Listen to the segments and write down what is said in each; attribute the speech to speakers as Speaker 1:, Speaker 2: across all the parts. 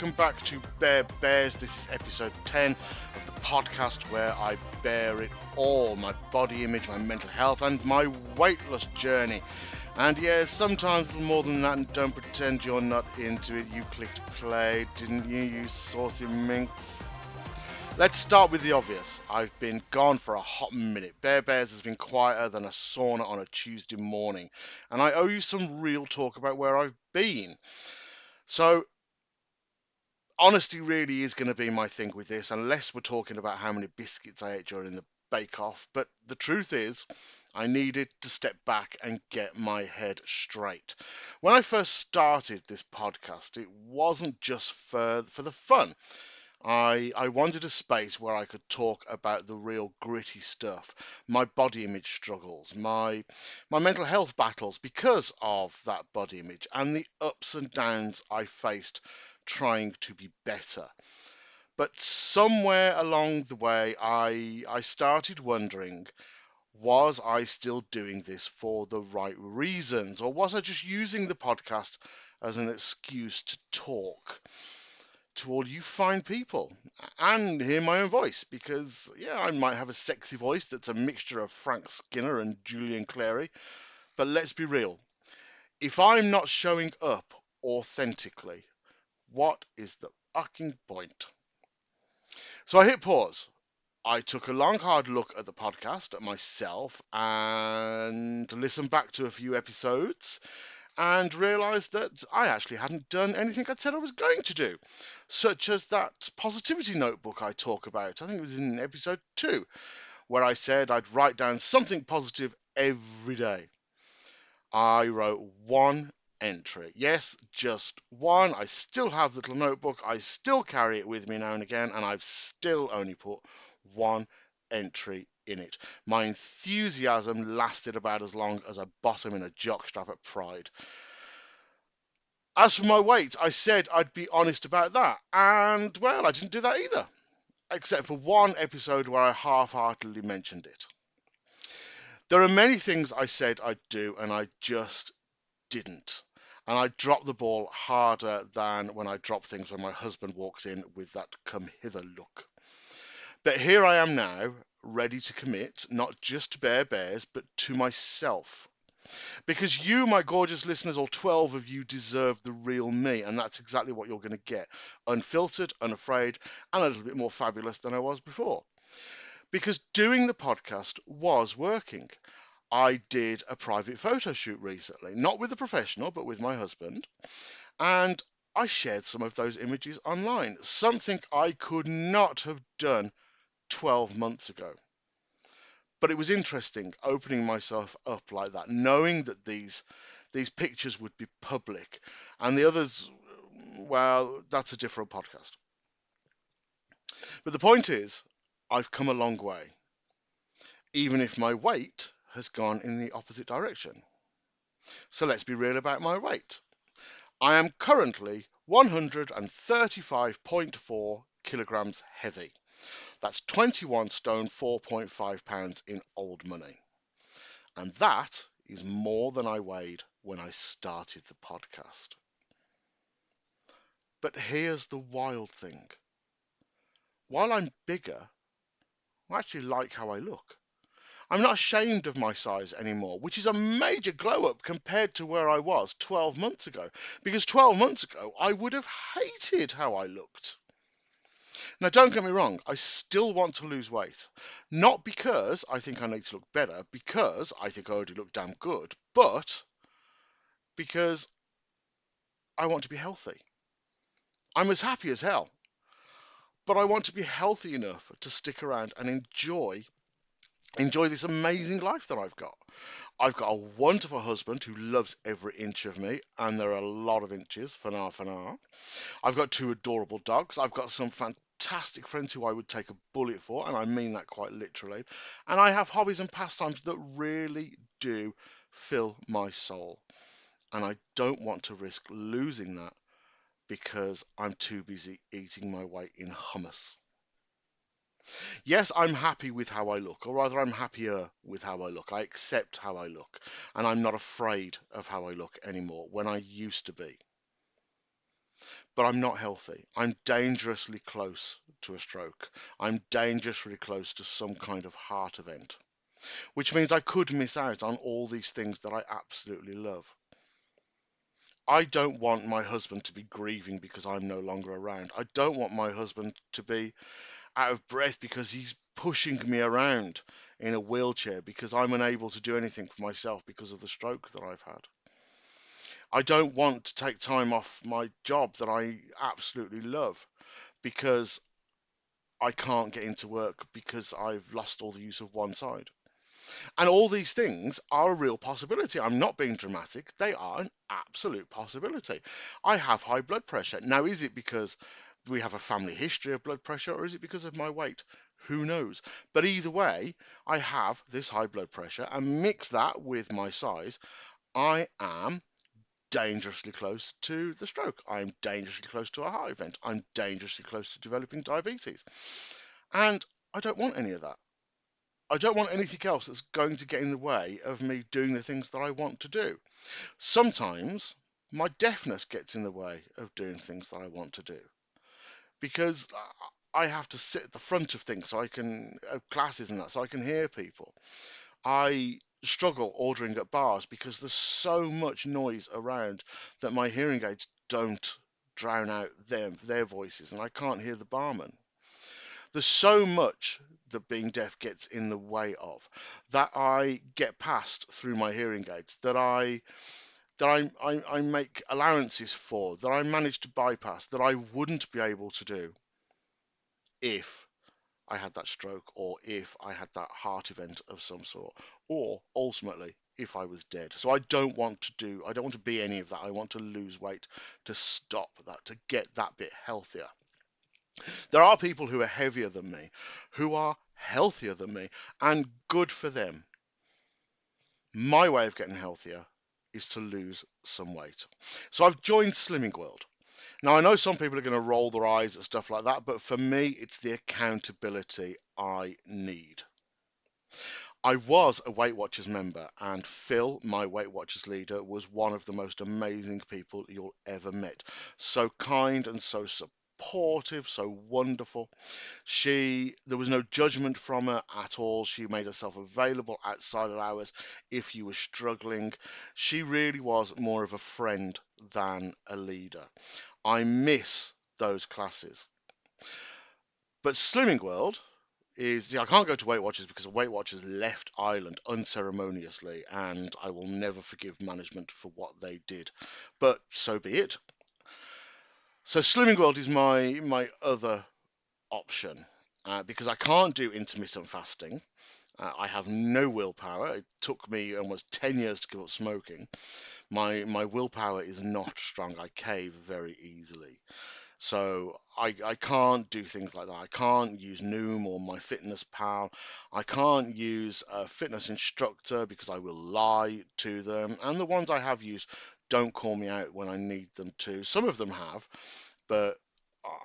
Speaker 1: welcome back to Bear Bears. This is episode 10 of the podcast where I bear it all, my body image, my mental health, and my weight loss journey. And yeah, sometimes a little more than that, and don't pretend you're not into it. You clicked play, didn't you, you saucy minx? Let's start with the obvious. I've been gone for a hot minute. Bear Bears has been quieter than a sauna on a Tuesday morning, and I owe you some real talk about where I've been. So, honesty really is going to be my thing with this, unless we're talking about how many biscuits I ate during the bake-off. But the truth is, I needed to step back and get my head straight. When I first started this podcast, it wasn't just for the fun. I wanted a space where I could talk about the real gritty stuff, my body image struggles, my mental health battles because of that body image, and the ups and downs I faced trying to be better. But somewhere along the way, I started wondering, was I still doing this for the right reasons, or was I just using the podcast as an excuse to talk to all you fine people and hear my own voice? Because, yeah, I might have a sexy voice that's a mixture of Frank Skinner and Julian Clary, but let's be real. If I'm not showing up authentically, what is the fucking point? So I hit pause. I took a long, hard look at the podcast, at myself, and listened back to a few episodes and realised that I actually hadn't done anything I'd said I was going to do, such as that positivity notebook I talk about. I think it was in episode 2, where I said I'd write down something positive every day. I wrote one entry. Yes, just one. I still have the little notebook. I still carry it with me now and again, and I've still only put one entry in it. My enthusiasm lasted about as long as a bottom in a jockstrap at Pride. As for my weight, I said I'd be honest about that, and well, I didn't do that either, except for one episode where I half-heartedly mentioned it. There are many things I said I'd do, and I just didn't. And I dropped the ball harder than when I drop things when my husband walks in with that come hither look. But here I am now, ready to commit, not just to Bear Bears, but to myself. Because you, my gorgeous listeners, all 12 of you, deserve the real me, and that's exactly what you're going to get. Unfiltered, unafraid, and a little bit more fabulous than I was before. Because doing the podcast was working. I did a private photo shoot recently, not with a professional, but with my husband, and I shared some of those images online, something I could not have done 12 months ago. But it was interesting opening myself up like that, knowing that these pictures would be public, and the others, well, that's a different podcast. But the point is, I've come a long way, even if my weight has gone in the opposite direction. So let's be real about my weight. I am currently 135.4 kilograms heavy. That's 21 stone, 4.5 pounds in old money. And that is more than I weighed when I started the podcast. But here's the wild thing. While I'm bigger, I actually like how I look. I'm not ashamed of my size anymore, which is a major glow up compared to where I was 12 months ago. Because 12 months ago, I would have hated how I looked. Now, don't get me wrong, I still want to lose weight. Not because I think I need to look better, because I think I already look damn good, but because I want to be healthy. I'm as happy as hell, but I want to be healthy enough to stick around and enjoy this amazing life that I've got. I've got a wonderful husband who loves every inch of me, and there are a lot of inches, for now. I've got 2 adorable dogs. I've got some fantastic friends who I would take a bullet for, and I mean that quite literally. And I have hobbies and pastimes that really do fill my soul. And I don't want to risk losing that because I'm too busy eating my weight in hummus. Yes, I'm happy with how I look, or rather, I'm happier with how I look. I accept how I look, and I'm not afraid of how I look anymore when I used to be. but I'm not healthy. I'm dangerously close to a stroke. I'm dangerously close to some kind of heart event, which means I could miss out on all these things that I absolutely love. I don't want my husband to be grieving because I'm no longer around. I don't want my husband to be out of breath because he's pushing me around in a wheelchair because I'm unable to do anything for myself because of the stroke that I've had. I don't want to take time off my job that I absolutely love because I can't get into work because I've lost all the use of one side. And all these things are a real possibility. I'm not being dramatic. They are an absolute possibility. I have high blood pressure. Now, is it because we have a family history of blood pressure or is it because of my weight? Who knows? But either way, I have this high blood pressure and mix that with my size. I am dangerously close to the stroke. I'm dangerously close to a heart event. I'm dangerously close to developing diabetes. And I don't want any of that. I don't want anything else that's going to get in the way of me doing the things that I want to do. Sometimes my deafness gets in the way of doing things that I want to do because I have to sit at the front of things so I can classes and that so I can hear people. I struggle ordering at bars because there's so much noise around that my hearing aids don't drown out their voices and I can't hear the barman. There's so much that being deaf gets in the way of that I get past through my hearing aids that I make allowances for that I manage to bypass that I wouldn't be able to do if I had that stroke or if I had that heart event of some sort or ultimately if I was dead. So I don't want to be any of that. I want to lose weight to stop that, to get that bit healthier. There are people who are heavier than me, who are healthier than me, and good for them. My way of getting healthier is to lose some weight. So I've joined Slimming World. Now, I know some people are going to roll their eyes at stuff like that, but for me, it's the accountability I need. I was a Weight Watchers member, and Phil, my Weight Watchers leader, was one of the most amazing people you'll ever meet. So kind and so supportive, so wonderful. There was no judgment from her at all. She made herself available outside of hours if you were struggling. She really was more of a friend than a leader. I miss those classes. But Slimming World is, I can't go to Weight Watchers because Weight Watchers left Ireland unceremoniously, and I will never forgive management for what they did. But so be it. So Slimming World is my other option because I can't do intermittent fasting. I have no willpower. It took me almost 10 years to give up smoking. My willpower is not strong. I cave very easily. So I can't do things like that. I can't use Noom or MyFitnessPal. I can't use a fitness instructor because I will lie to them. And the ones I have used don't call me out when I need them to. Some of them have, but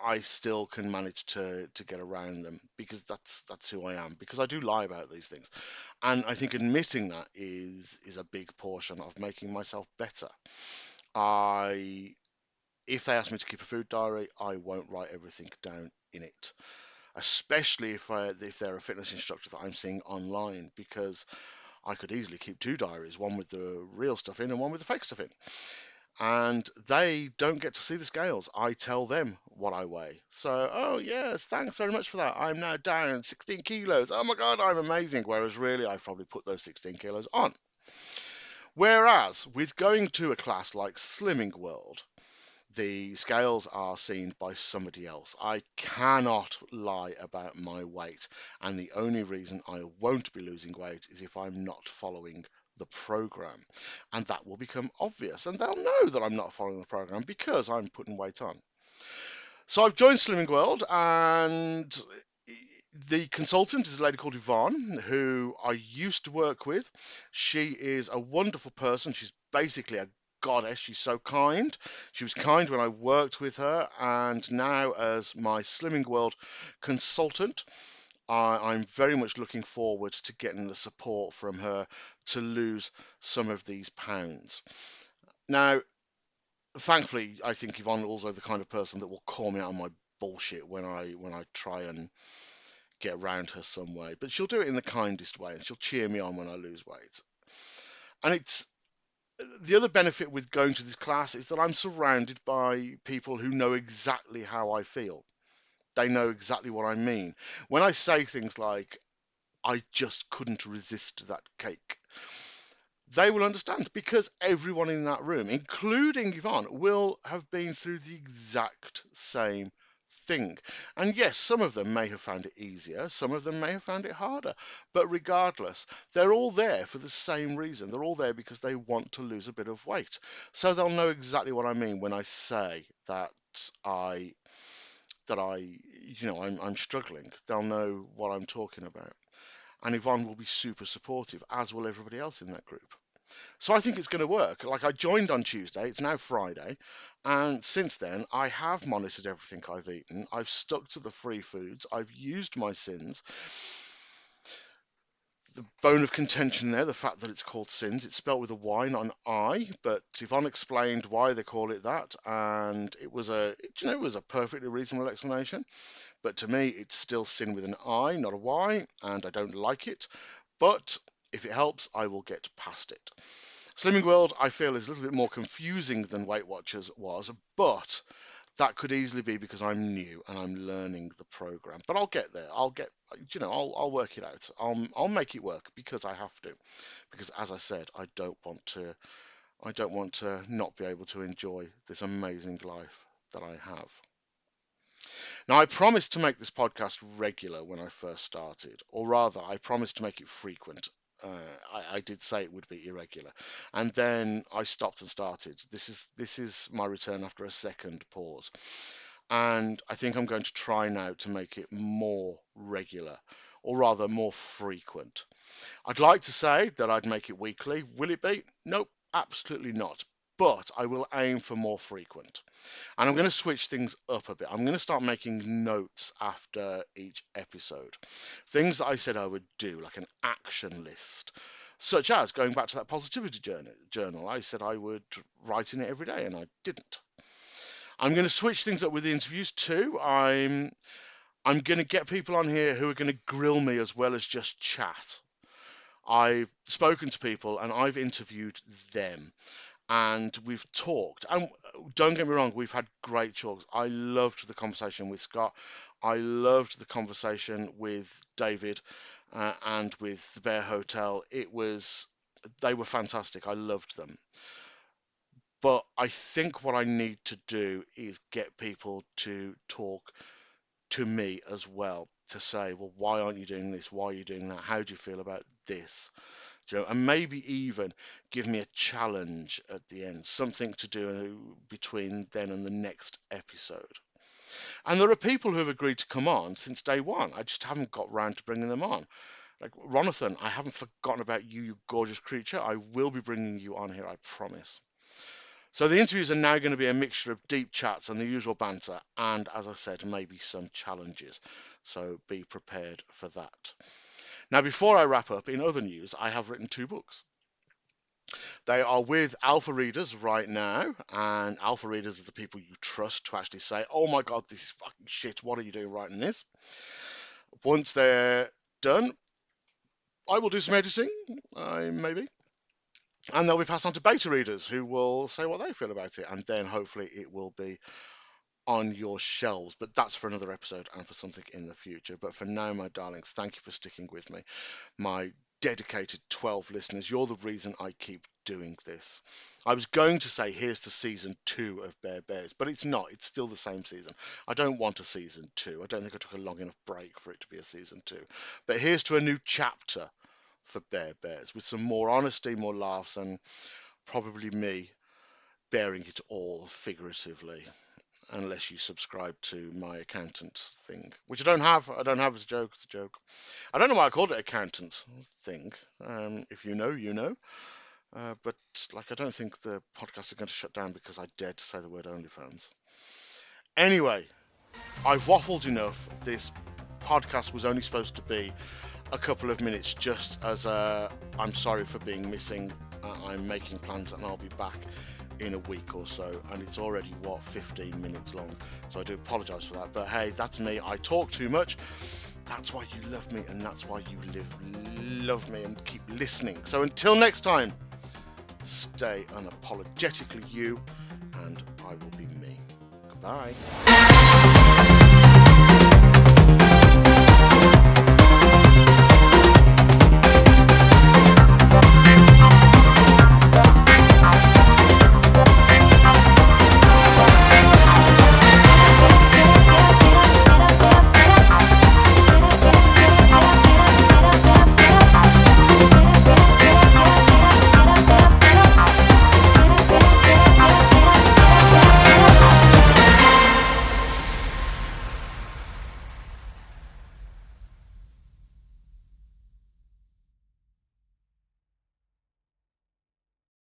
Speaker 1: I still can manage to get around them because that's who I am. Because I do lie about these things, and I think admitting that is a big portion of making myself better. I If they ask me to keep a food diary, I won't write everything down in it, especially if they're a fitness instructor that I'm seeing online, because I could easily keep two diaries, one with the real stuff in and one with the fake stuff in. And they don't get to see the scales. I tell them what I weigh. So, oh yes, thanks very much for that. I'm now down 16 kilos. Oh my God, I'm amazing. Whereas really, I've probably put those 16 kilos on. Whereas with going to a class like Slimming World, the scales are seen by somebody else. I cannot lie about my weight, and the only reason I won't be losing weight is if I'm not following the program, and that will become obvious, and they'll know that I'm not following the program because I'm putting weight on. So I've joined Slimming World, and the consultant is a lady called Yvonne, who I used to work with. She is a wonderful person. She's basically a goddess. She's so kind. She was kind when I worked with her, and now as my Slimming World consultant, I'm very much looking forward to getting the support from her to lose some of these pounds. Now, thankfully, I think Yvonne also the kind of person that will call me out on my bullshit when I try and get around her some way. But she'll do it in the kindest way, and she'll cheer me on when I lose weight. And it's the other benefit with going to this class is that I'm surrounded by people who know exactly how I feel. They know exactly what I mean. When I say things like, I just couldn't resist that cake, they will understand because everyone in that room, including Yvonne, will have been through the exact same thing. And yes, some of them may have found it easier, some of them may have found it harder, but regardless, they're all there for the same reason. They're all there because they want to lose a bit of weight. So they'll know exactly what I mean when I say I I'm struggling. They'll know what I'm talking about. And Yvonne will be super supportive, as will everybody else in that group. So I think it's going to work. Like, I joined on Tuesday, it's now Friday, and since then I have monitored everything I've eaten. I've stuck to the free foods. I've used my sins. The bone of contention there, the fact that it's called sins, it's spelt with a Y, not an I, but Yvonne explained why they call it that, and it was a perfectly reasonable explanation. But to me, it's still sin with an I, not a Y, and I don't like it. But if it helps, I will get past it. Slimming World, I feel, is a little bit more confusing than Weight Watchers was, but that could easily be because I'm new and I'm learning the program. But I'll get there. I'll work it out. I'll make it work because I have to. Because as I said, I don't want to not be able to enjoy this amazing life that I have. Now, I promised to make this podcast regular when I first started, or rather, I promised to make it frequent. I did say it would be irregular, and then I stopped and started. This is my return after a second pause, and I think I'm going to try now to make it more regular, or rather more frequent. I'd like to say that I'd make it weekly. Will it be? Nope, absolutely not. But I will aim for more frequent. And I'm going to switch things up a bit. I'm going to start making notes after each episode. Things that I said I would do, like an action list, such as going back to that positivity journal. I said I would write in it every day, and I didn't. I'm going to switch things up with the interviews too. I'm going to get people on here who are going to grill me as well as just chat. I've spoken to people and I've interviewed them and we've talked. And don't get me wrong, we've had great talks. I loved the conversation with Scott. I loved the conversation with David and with the Bear Hotel. They were fantastic. I loved them. But I think what I need to do is get people to talk to me as well, to say, well, why aren't you doing this? Why are you doing that? How do you feel about this? And maybe even give me a challenge at the end, something to do between then and the next episode. And there are people who have agreed to come on since day one. I just haven't got round to bringing them on. Like Ronathan, I haven't forgotten about you, you gorgeous creature. I will be bringing you on here, I promise. So the interviews are now going to be a mixture of deep chats and the usual banter, and as I said, maybe some challenges. So be prepared for that. Now, before I wrap up, in other news, I have written 2 books. They are with alpha readers right now, and alpha readers are the people you trust to actually say, oh my God, this is fucking shit, what are you doing writing this? Once they're done, I will do some editing, maybe, and they'll be passed on to beta readers who will say what they feel about it, and then hopefully it will be on your shelves. But that's for another episode and for something in the future. But for now, my darlings, thank you for sticking with me. My dedicated 12 listeners, you're the reason I keep doing this. I was going to say here's to season 2 of Bear Bears, but it's not. It's still the same season. I don't want a season 2. I don't think I took a long enough break for it to be a season 2. But here's to a new chapter for Bear Bears with some more honesty, more laughs, and probably me bearing it all figuratively, unless you subscribe to my accountant thing, which I don't have. I don't have as a joke. It's a joke. I don't know why I called it accountant thing. If you know, you know. But like, I don't think the podcast is going to shut down because I dared to say the word OnlyFans. Anyway, I've waffled enough. This podcast was only supposed to be a couple of minutes, just as I'm sorry for being missing. I'm making plans and I'll be back in a week or so, and it's already 15 minutes long, so I do apologize for that. But hey, that's me. I talk too much. That's why you love me, and that's why you love me and keep listening. So until next time, stay unapologetically you, and I will be me. Goodbye.